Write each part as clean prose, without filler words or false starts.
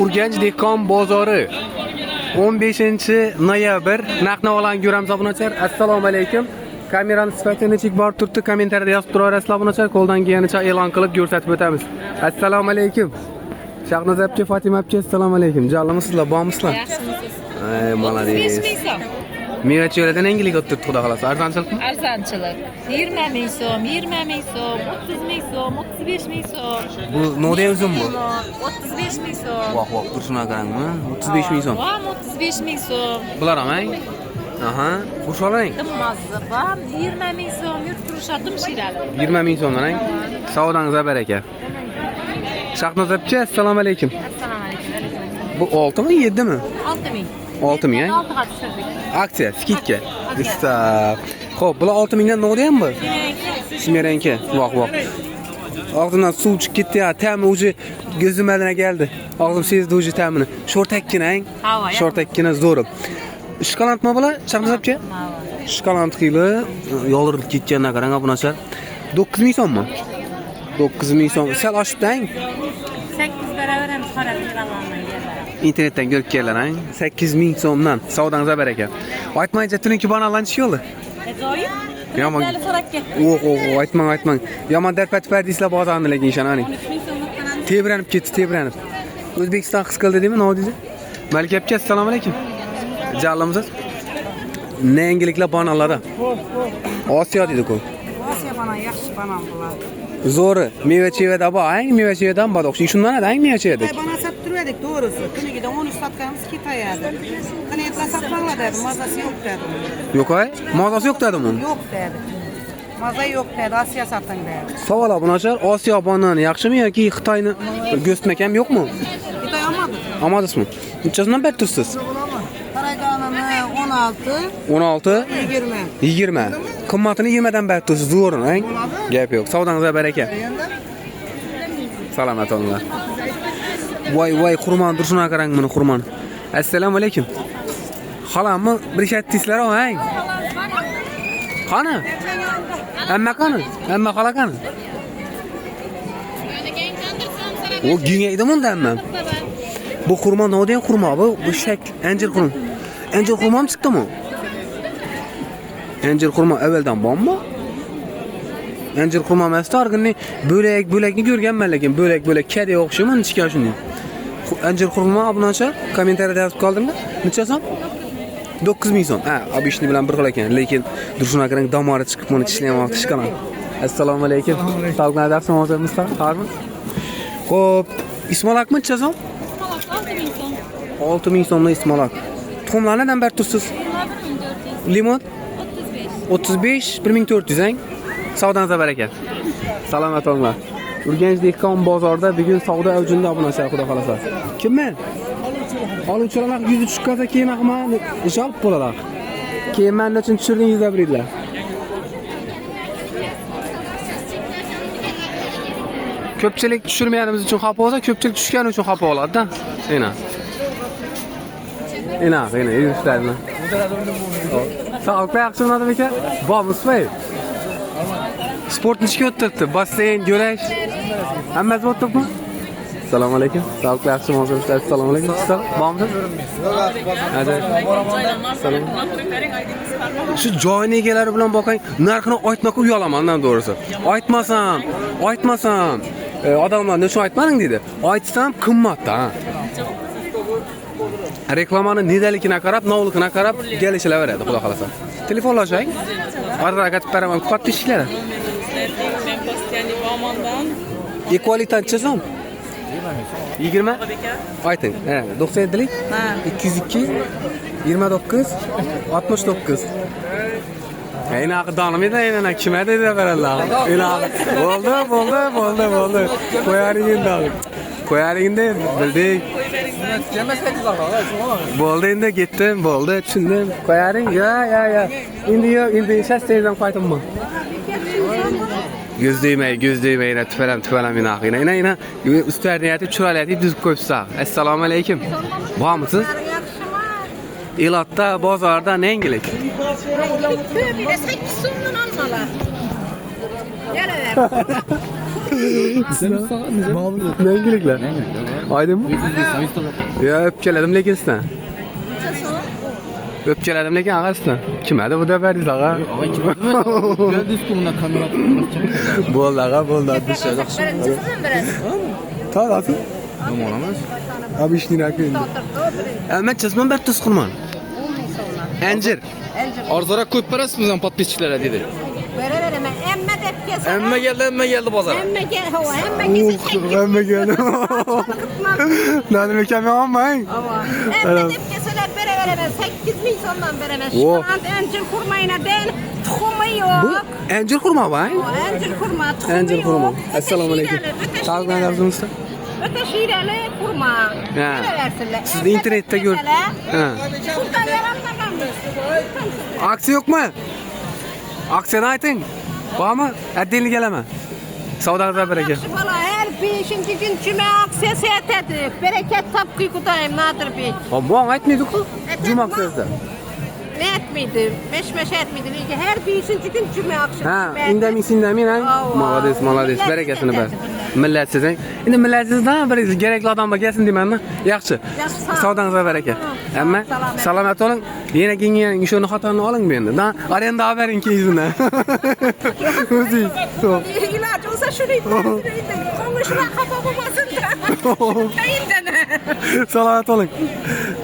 Urganch dehqon bozori 15-noyabr naqd-navodan ko'ramiz obunachilar. Assalomu alaykum. Kamerani sifatini chek borib turibdi, kommentariyada yozib turaverasizlar obunachilar. Qo'ldan kelganicha e'lon qilib ko'rsatib o'tamiz. Assalomu alaykum. Shahnoz apka, Fatima apka, assalomu alaykum. Jallimisizlar, bormisizlar? Yaxshimisiz? Ay, malades. 35 ming so'm. Mevachilardan yangilik olib turibdi, xudo xolasa. Arzonchilikmi? Arzonchilik. 20 ming so'm, 20 ming so'm, 30 ming so'm, 35 ming so'm. Bu noda uzun bu? 35 ming so'm. Voh, turshuna qarangmi? 35 ming so'm. Ham 35 ming so'm. Bular ham, ay? Aha, xushxo'rlang. Dimozzi ham 20 ming so'm, yurt turishadi shirali. 20 ming so'mdan, ay? Savdongizga baraka. Shahnoz apka, assalomu alaykum. Assalomu alaykum. Bu 6 mi, 7 mi? 6 ming. 6 ming, ay? 6 ga tushirdik. Aksiya, skidka. Ustav. Xo'p, bular 6 mingdan nima ham bu? Smerenka. Voh. Og'zimdan suv chiqib ketdi ya, ta'mi uje gözümeline geldi. Og'zim sezdi uje ta'mini. Sho'rtakkina-ang. Sho'rtakkina zo'rim. Shkolandmi bular? Shahnoz apka? Shkoland qiyli, yoldirib ketgandan qarang obunachilar. 9 ming so'mmi? 9 ming so'm. Sal oshibdi-ang. 8 beraveramiz, qarab yig'alanmay geldi. İnternetten görüp gelen 8 ming so'mdan savdongizga baraka. Aytmaycha tuniki banalanchi yo'li. Ajoyib. Yomon. Dali so'rab ketdi. Aytmang. Yomon darpat deysizlar bozorni lekin ishonani. 13 ming so'mdan Tebranib ketdi, tebranib. O'zbekiston his qildi deymi, nima deysiz? Malika apka, assalomu alaykum. Jallimisiz? Ne yangiliklar banalari? Osiyo dedi-ku. Osiyo bana yaxshi banan bular. Zo'ri, meva-chevada bor, meva-chevadan bor o'xshaydi. Shundan edi, meva-chevada. Bana satıp duruyorduk doğrusu. Kınıgıda 13 satkamız Kitay'ydı. Kınıgıda satmakla dedi, mazası yok dedi. Yo'q, ay? Mazasi yo'q dedim uni. Yok dedi. Maza yok dedi, Asya satın dedi. Savol obunachilar, Osiyo banani yaxshimi yoki Xitoyni go'stmakam yo'qmi? Kitay almadı. Olmadingizmi? Nechasidan beri tursiz? Karayganını 16, 16, 20. 20. Qimmatini 20dan beri tursiz, zo'rin, ang? Gap yo'q. Savdongizga baraka. Salomat bo'linglar. Voy, qurmon turshuna qarang buni, qurmon. Assalomu alaykum. Xolammi, bir shattisizlar, ang? Qani? Hamma qani? Hamma xola qani? O gingaydi bunda hamma. Bu xurmo nodegan xurmo bu shak anjir xurmo. Anjir xurmo ham chiqdimi? Anjir xurmo avvaldan bormi? Anjir xurmo emas, targ'inni bo'lakni ko'rganman lekin bo'lak kadiga o'xshayman ichga shunday. Anjir xurmo obunachi kommentariyada yozib qoldinglar. Necha so'm? 9 ming so'm. Ha, obishni bilan bir xil ekan, lekin durshuna qarang damori chiqib buni tishlamoqda ishqaman. Assalomu alaykum. Sog'liqni yaxshimi o'zingizlar? Harmi? Xo'p, ismolakmi necha so'm? 6 ming so'mdan ismolak. Tuxumlarni nima ber tursiz? Limon 35 1400 ang. Savdongizga baraka. Salomat bo'linglar. Urganch dehqon bozorida bugun savdo avjida obunachilar, xudo xolasa. Kimman? Oluvchilar yuzi chiqqansa keyin ham ish olib bo'lalar. Keyin men uchun tushirdingizlar biringlar. Ko'pchilik tushirmaganimiz uchun xafa bo'lsa, ko'pchilik tushgani uchun xafa bo'ladi-da. Ina, yurishlarni. Sog'liqqa yaxshimi aka? Bormisizmi? Sportni ishga o'tibdi. Basseyn, yo'lash. Hammasi o'tibmi? Assalomu alaykum. Sog'liqqa yaxshimi o'zingizlar? Assalomu alaykum. Bormisiz? Salom. Shu joyni egalari bilan boqing, narxini aytmay uyalamandan to'g'risi. Aytmasam. Odamlar nechun aytmading dedi. Aytsam qimmatda. Reklamani nedaligini qarab, novligini qarab kelishilaveradi, xudo xolasa. Telefonlashing. Arada gatib beraman, qat ishlar. Equalitanchi so'm? 20? Ayting. 97lik? 202 29 69. Ayna qadamim edi, ayna kim edi deb beradilar. Bo'ldi. Qo'yaringda bildik. Bo'ldi endi ketdim, bo'ldi, tushundim. Qo'yaring. Ya. Endi shastaydan qaytibmi? Gözdeymey, tüpelam ina. Üstlerine yatıp çuralayatib düzüp koyupsa. Assalomu alaykum. Bormisiz? Elatda, bozorda ne yangilik? 8 so'mdan olmalar. Ne yangiliklar? Aydınmı? Ya öpkeledim lekin sizden. Öpkeledim lekin ağa sizden. Kime de bu da verdiniz ağa? Bo'ldi ağa, bo'ldi. Tamam, atın. Abi işini rakıyım. Hemen çizmem Bertus Kurman. Encir. Arzora ko'p berasizmi podpischilarga dedi. Veremem. Hamma geldi bozor. Hemen geldim. Nadim ekem yapmayın. Emme tepkeseler veremem. 8 bin sondan veremem. Oh. Şu an encir kurmayına değil. Tuhumu Bu yok. encir kurma var. Encir kurma, tuhumu yok. Encir kurma. Esselamu aleyküm. Sağ olun yazdığınızda. Öte şiireli kurma. Ha. Verersinler. Siz de internette gör. Ha. Şuradan yaranmaganmış. Aksiya yok mu? Aksiyada aytın. Var mı? Eddinli geleme. Savdanızda bereket. Valla her 5. gün cüme aksiye seyahat edip bereket tapkı kutayım Nadir Bey. Bu an aytmıyorduk. Cuma aksiyada. Ne etmeydim? Meş etmeydim. Her 5. gün cüme akşamı. Ha, indemin ha. Malades. Bereketini ber. Millet sizin. Şimdi millet sizden bir gerekli adamlar gelsin demenmi? Yaxşı. Savdanızda bereket. Ama selamet olun. Yine gingen işini hatanı alın benim. Da arenda haberin ki yüzüne. Özür. İlaç olsa şunu istersin. Konuşma kafamı Selamet olun.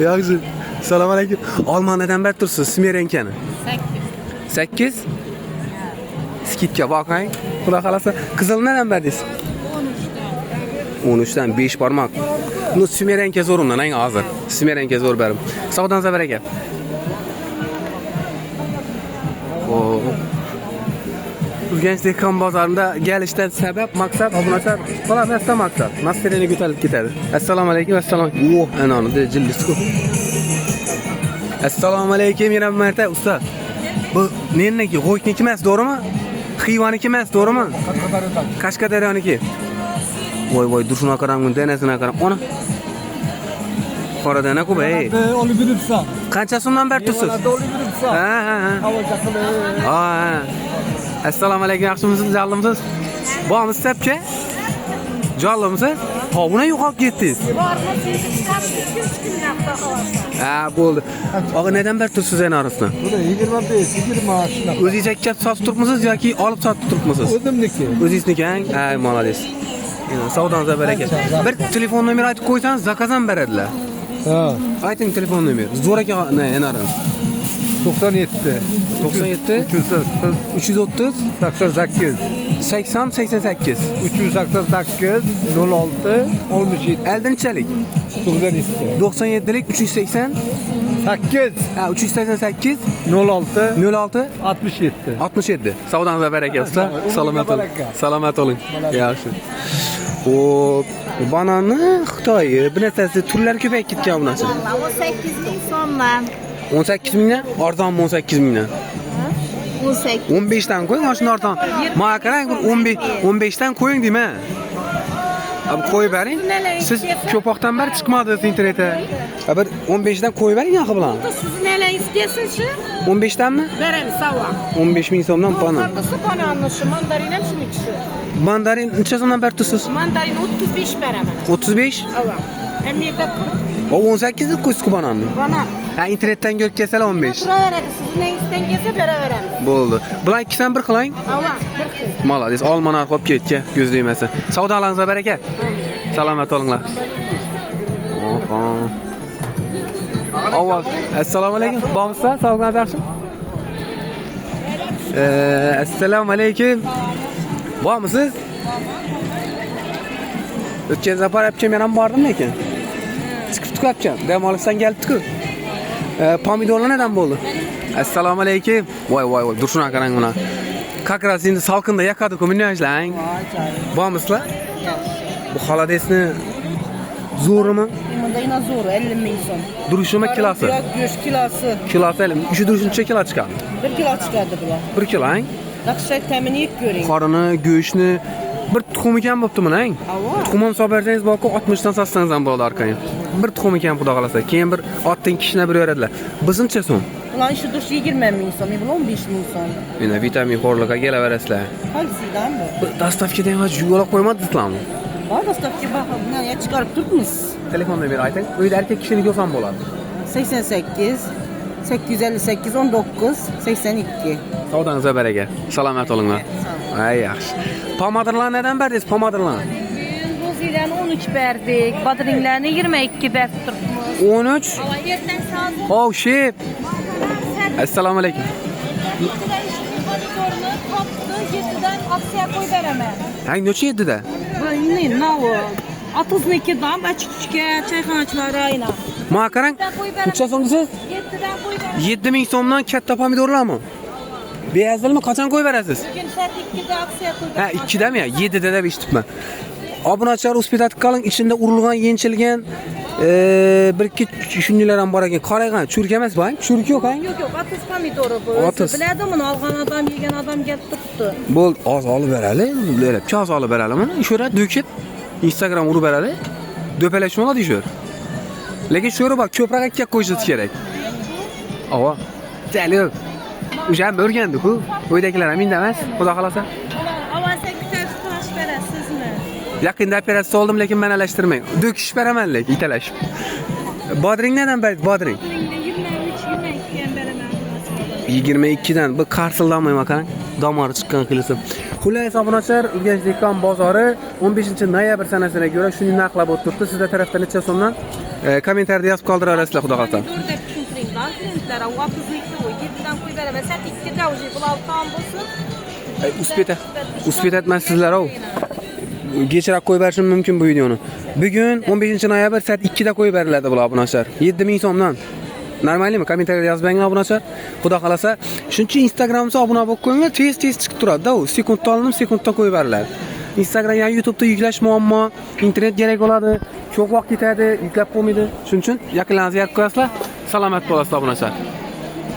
Yaxşı. Selamun aleyküm. Almanya'dan beri tursiz. Smerenkeni. 8. Skitga bakayım. Xudo xolasa. Qizil neden berdingiz? 13'ten 5 parmak. Bunu Smerenke zorundan en hazır. Smerenke zor berim. Savdanıza bereket. Oo. Bu gençlik kan pazarında gelişten sebep, maksat, obunaçar falan mesle maksat. Nasıl götürüp gider. Esselamu aleyküm, esselamu aleyküm. Oh, enanı de cildisi. Esselamu aleyküm yine bir mertebe usta. Bu neyin ki? Hoytniki mes doğru mu? Hıyvaniki mes doğru mu? Kaşkadaryaniki. Vay dur şuna karam gün denesine karam. Ona. Qora dana ku bey. Olib yuribsan. Qanchasidan beri tursiz? Olib yuribsan. Ha. Havo chaqilib. Ha. Assalomu alaykum, yaxshimisiz, jallomsiz? Bormisiz tapka? Jallomsiz? Ha, buni yo'qolib ketdingiz. Ha, bo'ldi. Og'a neden beri tursiz en arasida? Buni 25, 20 shunaqa. O'zingiz ikkab sotib turibmisiz yoki olib sotib turibmisiz? O'zimniki. O'zingizniki, ha? Ay, molodez. Savdanızda bereket. Bir telefon nomeri aytib qo'ysangiz, zakazam beradilar. Ha. Ayting telefon nomeri. Zo'r aka, en aran. 97. 97 330 88. 80 88. 388 06 17 Eldinchalik. 97. 97lik 380 8 ha 388 06 06 67. 67. Savdanızda bereket usta. Salomat olun. Baraka. Salomat olun. Yaxshi. O bananı Xitoy, bir narsasi turlar ko'payib ketgan bu narsa. 18 bin so'mdan. 18 mingdan, arzonmi 18 mingdan? 18. 15 dan qo'ying, mana shuni arzon. Mana qarang, 15 dan qo'ying deyman. Abi qo'yib bering. Siz ko'poqdan beri chiqmadingiz internetga. Bir 15 dan qo'yib bering axı bilan. Siz neler istiyorsunuz? 15 danmi? Verem sava. 15 ming so'mdan banan. Nasıl bananlı şu mandarinim şu ikisi. Mandarin necha so'mdan berib tursiz? Mandarin 35 veremem. 35? Ava. Hem yerde O 18 ni qo'ysiz bananni. banan. Ha internetdan ko'rib kelsalar 15. Tura veredi. Siz ne isten gelse bere verem. Bo'ldi. Bular ikkisidan bir qiling. Ava. Bir kız. Malades, olmanar qolib ketgan, ko'zlaymasa. Savdolaringizga baraka. Salomat bo'linglar. Oho. Avval, assalomu alaykum. Bormisiz? Sog'ligingiz yaxshimi? Assalomu alaykum. Bormisiz? O'tgan safar yapcham ham bordim lekin. Chiqib tuklabcham. Dam olishdan kelibdi-ku. Pomidorlar neden bo'ldi? Assalomu alaykum. Voy, dur shuna qarang buna. Как раз endi salqinda yakadi-ku, minajlang. Bormisizlar? Bu xolodesni zo'rimi? Bunda yine zor 50 bin son. Duruşuma kilosi. Yok göz kilosu. Kilosi 50. Şu duruşuncha kilo chiqadi. 1 kilo çıkardı bular. 1 kilo, ang. Nakşay temini yiyip göreyim. Qorini, go'shtni bir tuxum ekan bo'pti buni, ang. Ava. Tuxum ham solib bersangiz boku 60 dan satsangiz ham bo'ladi arkayam. Bir tuxum ekan xudo xolasa. Keyin bir otning kishini bir beradilar. Bizncha so'm. Ulan şu duş 20 bin son. Bu 15 bin son. Mena vitamin xorliqqa kelaverasizlar. Hangisidan bu? Dastavkadan hech yo'la qo'ymadingizlarmi? Var dostlarki bakın ne çıkarıp durdunuz. Telefon numarayı ayting. Uyda erkek kishini ko'rsam bo'ladi. 88 858 19 82. Savdangizga baraka. Salomat bo'linglar. Ay yaxshi. Pomadirlar neden berdingiz? Pomadirlar. Rozilerini 13 verdik. Badringlerini 22 verdik. 13. Erten sağ ol. Oh shit. Assalomu alaykum. 7'den aksiye koy veremem. Hang necha edida? Bu ne o? 32'dan açıkçıke çayxanaçılara ayına. Ma qarang. Necha so'm desiz? 7'den koy veremem. 7000 so'mdan katta pomidorlarmi? Beyazlimi qachon qo'yib berasiz? Bugün saat 2'de aksiye koy Ha, 2dami ya? 7da deb eshitibman. Obunachilar uspitatib qoling, ichida urilgan, yenchilgan bir ikki shundalar ham bor ekan. Qarang, churk emas bu, churk yo'q, ha? Yok atıs pomidoru bu. Atıs. Biledim bunu algan adam yegen adam gelip tuttu. Bo'l, oz olib berali, böyle piyoz olib berali mana. Shura dökib Instagram urib berali. Do'palash bo'ladi shur. Lekin shuri bak, ko'proq akka qo'yishimiz kerak. Ava. Jalib. O'sha o'rgandik-ku. Uydagilar ham indamas, xudo xolasa. Avasa kütüp tutaş veresiz mi? Yaqinda operatsiya oldim, lekin manalashtirmang. Do'kish beraman lekin italashib. Bodring nedan berdi? Bodring 22dan. Bu qarsildanmayman qarang. Domori chiqqan qilisib. Xullas obunachilar, Urganchlikon bozori 15-noyabr sanasiga ko'ra shuni narxlab o'tiribdi. Sizlar tarafdan necha so'mdan kommentariyada yozib qoldira olasizlar, xudo xolasa. Dur dep tushuntiring lan klientlara. O atızlıklı o. 7'den koy veremem. Sen 2'de ucu bulaltan bulsun. Uspetmasizlar o. Kechroq qo'yib berishim mumkin bu videoni. Bugun 15-noyabr soat 2da qo'yib beriladi bular obunachilar. 7000 so'mdan. Normalmi? Kommentariyada yozib beringlar obunachilar. Xudo xolasa, shuncha Instagramga obuna bo'lib qo'yinglar, tez chiqib turadi-da u. Sekundda olinib, sekundda qo'yib beriladi. Instagram ya YouTube'da yuklash muammo, internet kerak bo'ladi, ko'p vaqt ketadi, yuklab qo'ymaydi. Shuning uchun yaqinlaringizga qo'yasizlar, salomat bo'lasizlar obunachilar.